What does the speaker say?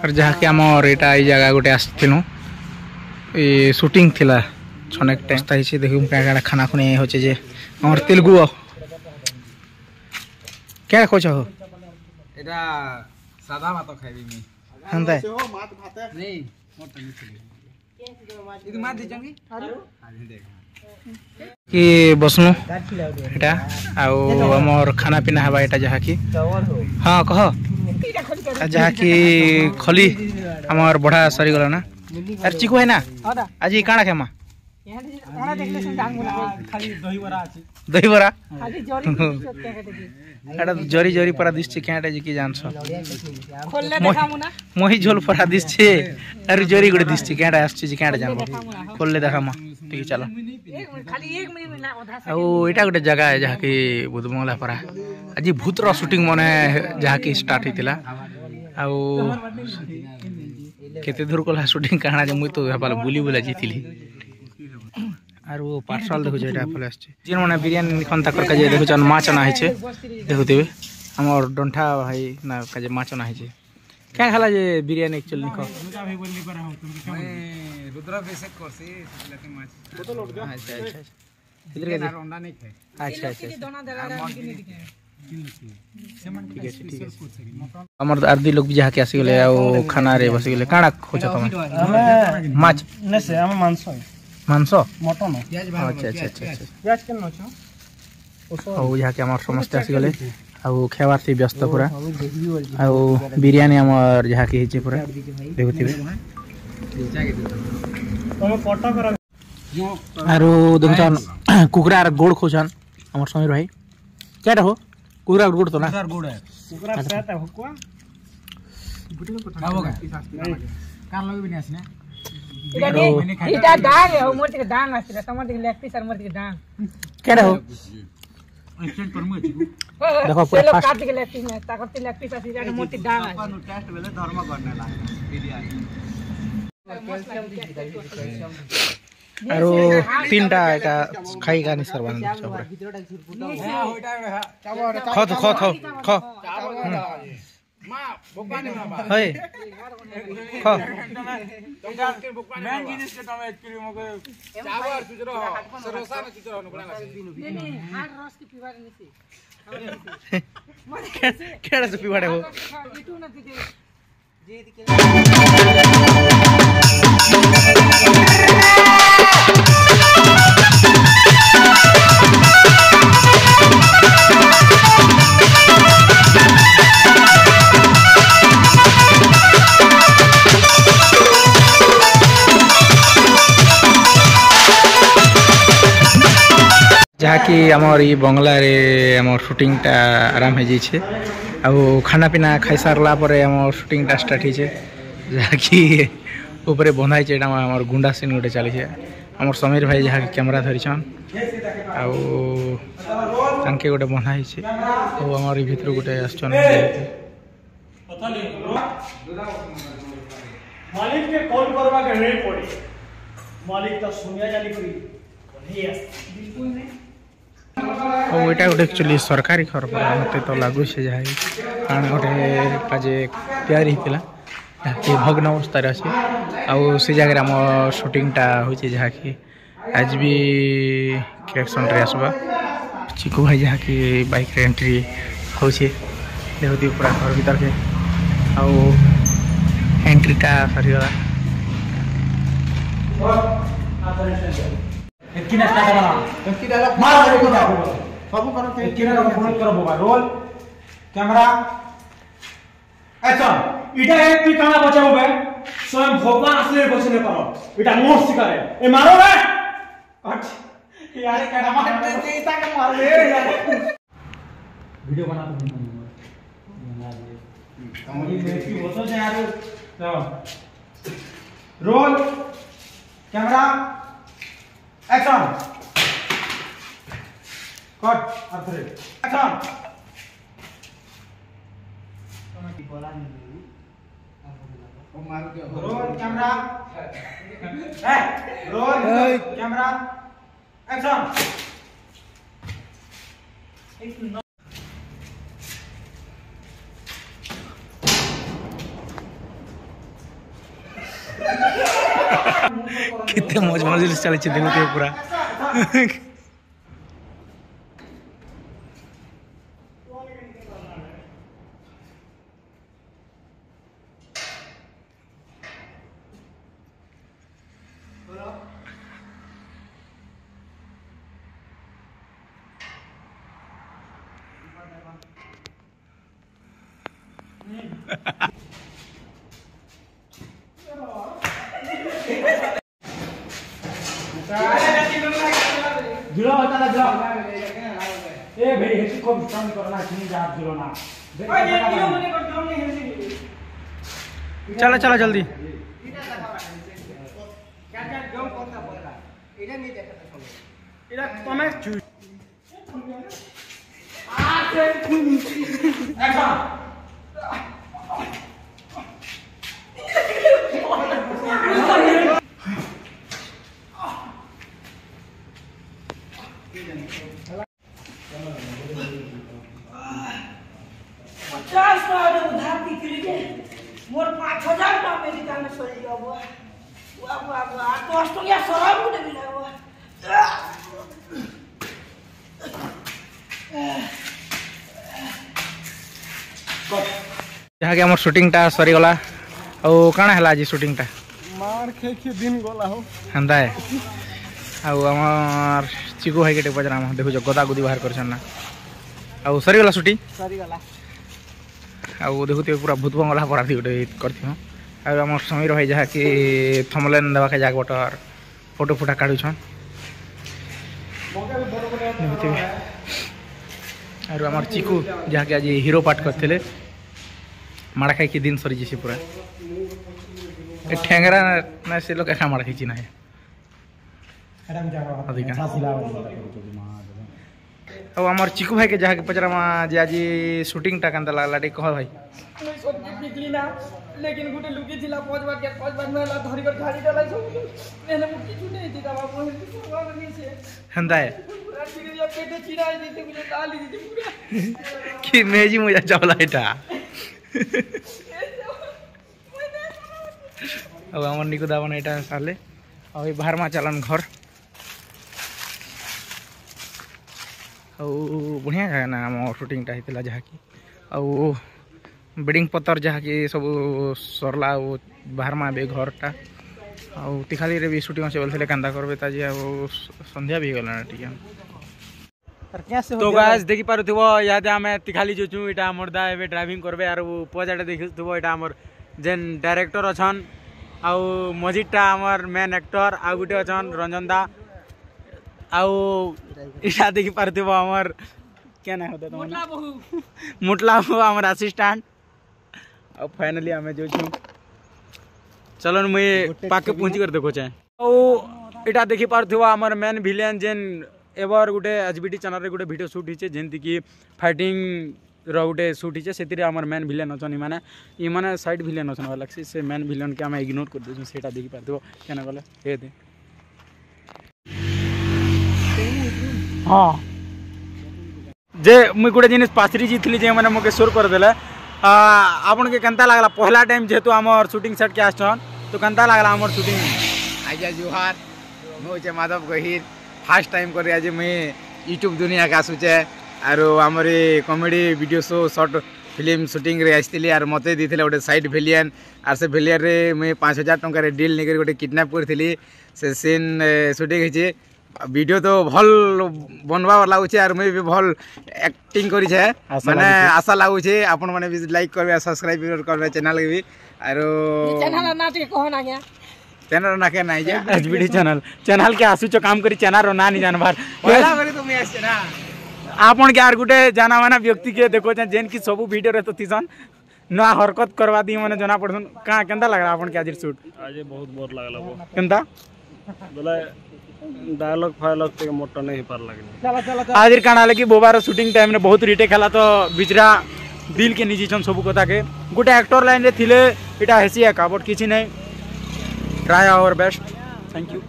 और जहाँ कि आमर यहाँ ये जगह गोटे आसलु ये शूटिंग थिला छनेक टाइम देखूँ क्या खाना खुनी होचे जे आमर तेलुगु क्या खोज हो एटा सादा भात खाइबी मी हंता नहीं मोटा नहीं इदि मात दिचंगी आरे देख कि बसनु एटा आउ हमर खाना पीना हवा एटा जहाँ की हाँ कह जहाँ की खली हमर बड़ा सरी गला ना यार चिकू है ना आज काଣା खेमा दही बरा एटा जरी जरी परा दिसछे केटा जे की जानछ खोलले देखामु ना मोहि झोल परा दिसछे अरे जरी गुडे दिसछे केटा आछछे जे केटा जानबो खोलले देखामा ठीक चलो खाली 1 मिनिट ना आधा से ओ एटा गुडे जगह है जहा की बुधमंगला परा आज भूतर शूटिंग मने जहा की स्टार्ट हितिला आ केते दूर कोला शूटिंग काना जे मुई तो हपाल बुली बुला जीतिली और वो पार्सल देखो जेटा फले आछे जिन माने बिरयानी खन तकर का जे देखो जन माछ ना हिचे देखुतिबे हमर डंठा भाई ना का जे माछ ना हिचे क्या खाला जे बिरयानी एक्चुअली निको मुजा भाई बोलली पर हो तुम मैं रुद्र बेसेक करसी लकी माछ वो तो लोट गया अच्छा अच्छा इधर के अंडा नहीं खाए अच्छा अच्छा दोना देला ठीक है हमर आरदी लोग भी जहा के आसी गेले आ खाना रे बसी गेले काना खोज तमे माछ ने से हम मांस मटन अच्छा अच्छा अच्छा प्याज केन नछो ओ जहा के हमर समस्त आसी गेले आ खेवार से व्यस्त पूरा आ बिरयानी हमर जहा के हिचे पूरा देखुतिबे तमे पटा कर आरो देखछन कुकरा गोड़ खोजन हमर समीर भाई केटा हो कुकरा गोड़ तो ना गोड़ है कुकरा सेटा हो को बुटी में पटा होगा कार लगे भी नहीं आसी ना इटा डांग है मोटी के डांग आसी टमाटर के लेग पीस और मोटी के डांग केटा हो एक्सटेंड पर मुझे देखो पूरा काट के लेग पीस में ताकत लेग पीस आसी जाने मोटी डांग है अपन टेस्ट वेले धर्म करने लागे बिरयानी आरो तीनटा एटा खाई गानी सरवान खत खत ख मां भोपानी ना है ख मेन जिनिस के तमे एक्चुअली मके चावर सुजरो सरोसा न सुजरो न बना नहीं हार्ड रस की पीवारे नहीं केड़ा से पीवारे हो इटू न दीजिए जे जहाँ कि आमर ये बंगला रे आमर शूटिंग टा आराम हो जाइए आ खाना पीना खाई सारला पर आमर शूटिंग टा स्टार्ट होइए जहाँ कि ऊपर बंधाई है आमर गुंडा सीन गोटे चली आमर समीर भाई जहाँ कैमरा धरिछन आके गोटे बंधाई आमर ये भीतर गोटे आसछन मालिक के कॉल करवा के नहीं पड़ी मालिक तो सुनिया जाली करी बिल्कुल नहीं ओटा गोटे एक्चुअली सरकारी घर पर मत तो लगुच जहाँ कारण गोटे काजे तैयारी होता ये भग्न अवस्था अच्छे से जगह आम शूटिंगटा हो जहाँ कि आज भी क्रिएक्शन रे आसवा चिकू भाई जहाँ कि बाइक रे एंट्री हो देखती पूरा घर भीतर के एंट्रीटा सरीगला रोल कैमरा एक्शन इटा एक भी काना बचाओ बे स्वयं भगवान असले बचने करो इटा मोर शिकारे ए मारो रे हट यार केडा मारते इता के मार ले यार वीडियो बना तो कमली मेरी बोतो से यार रोल कैमरा एक्शन कट और three action roll camera roll camera action कितने मौज मौज चले देखते पूरा जुड़ा होता ना जुड़ा ए भाई हेची को काम करना नहीं जा जुड़ा ना ओए ये क्यों मने कर काम नहीं हेची चलो चलो जल्दी क्या क्या गम करता पड़ेगा इधर नहीं देखता सब इधर तुम्हें आके एक्शन मोर 5000 का अमेरिका में सही गयो वाह तो ऑस्ट्रेलिया शराब को नहीं मिला हुआ जहाँ के हमर शूटिंग टा सरी गला और काना हला आज शूटिंग टा मार खे दिन गला हो हंदा है आउ हमर चिकू भाई के पचरा हम देखो गदा गुदी बाहर करछन ना आउ सरी गला शूटिंग सरी गला आउ देखुते पूरा भूत बंगला करा थी गोटे करथि हम आउ हमर समीर भाई जहाँ कि थमलेन देवा के जाक बटर फोटो फुटा काढु छन आउ हमर चिकू जहाँ के आज हीरो पार्ट करथिले माड़ा खाई के दिन सरी जैसे पूरा ए ठेंगरा ना से लोग का माड़ा खींची ना है अधिका अब हमार चिकू भाई के जहाँ के पचरा जे आज शूटिंग टा कंदा लागला टे कह भाई मैं सोच के बिकली ना लेकिन गुटे लुकी थिला 5 बार में ला धरी कर खाली डाला सब मैंने मुट्ठी छूटे थी दवा मोहन की सेवा नहीं से हंदा है पूरा चिड़िया पेटे चिड़ा देते मुझे डाल दी पूरा कि मेजी मुझे चावला एटा अब हमार निकु दावन एटा साले अब बाहर में चलन घर बढ़िया है ना हम शूटिंग टा होता जहाँ कि बेडिंग पतर जहाँ कि सब सरला बाहर में आबे घर टा तिखाली रे भी शूटिंग से बोलते कांदा करबे ताजी संध्या भी गला ठीक तो गाइस देखि पारुथबो याद आमे तिखाली जो छु एटा हमरदा एबे ड्राइविंग करबे आरो पजाटा देखिथबो एटा हमर जेन डायरेक्टर अछन आउ मजिटा हमर मेन एक्टर आ गुटे अछन रंजन दा आउ इटा देखि पारुथबो हमर क्या ना होता मुटला बहू हमर असिस्टेंट अब फाइनली हमें जो छु चलन मैं पाके पहुंची कर देखो चाहे ओ एटा देखि पारुथबो हमर मेन विलेन जेन एवर गोटे एचबीटी चैनल रे गोटे वीडियो शूट हिचे जेंति की फाइटिंग रो गोटे शूट हिचे सेतिरे हमर मेन विलेन अछन ई माने साइड विलेन अछन वाला से मेन विलेन के हम इग्नोर कर देछु सेटा देखि पारथबो केना गले हे दे हां जे मुई गोटे जिनिस पाथरी जीतली जे माने मके शोर कर देले आपन के केनता लागला पहला टाइम जेतु हमर शूटिंग सेट के आछन तो केनता लागला हमर शूटिंग आजा जुहार मोचे माधव गहिर फर्स्ट टाइम कर आज मैं यूट्यूब दुनिया का आसूचे आरो हमरे comedy video show short film shooting रे आस्तिली आर मते दिथिले गोटे साइड विलियन आर से विलियन रे मैं 5000 टंका रे डील नेकर गोटे किडनैप करथिली से सीन शूटिंग हिचे वीडियो तो भल बनवा लागुचे आर मैं भी भल एक्टिंग करी छे माने आशा लागुचे आपन माने भी लाइक करबे सब्सक्राइब करबे चैनल के भी आरो चैनल ना के कहो ना गया चैनल ना के नाही जा एचबीडी चैनल के आसु काम करी चैनल रो ना नहीं जानबार पहला करी तो मैं आसे ना आपन के आर गुटे जाना माना व्यक्ति के देखो जेन की सब वीडियो रे तो तीसन ना हरकत करवा दी माने जना पड़न का केंदा लग रहा आपन के आज शूट आज बहुत बोर लागला वो केंदा बोले डायलॉग फायलॉग ते मोटा नहीं पार लागनी आज काना लगी बोबार शूटिंग टाइम रे बहुत रिटेक खेला तो बिचरा दिल के निजी छन सब कथा के गुटे एक्टर लाइन रे थिले एटा हेसी का बट किछि नहीं try our best thank you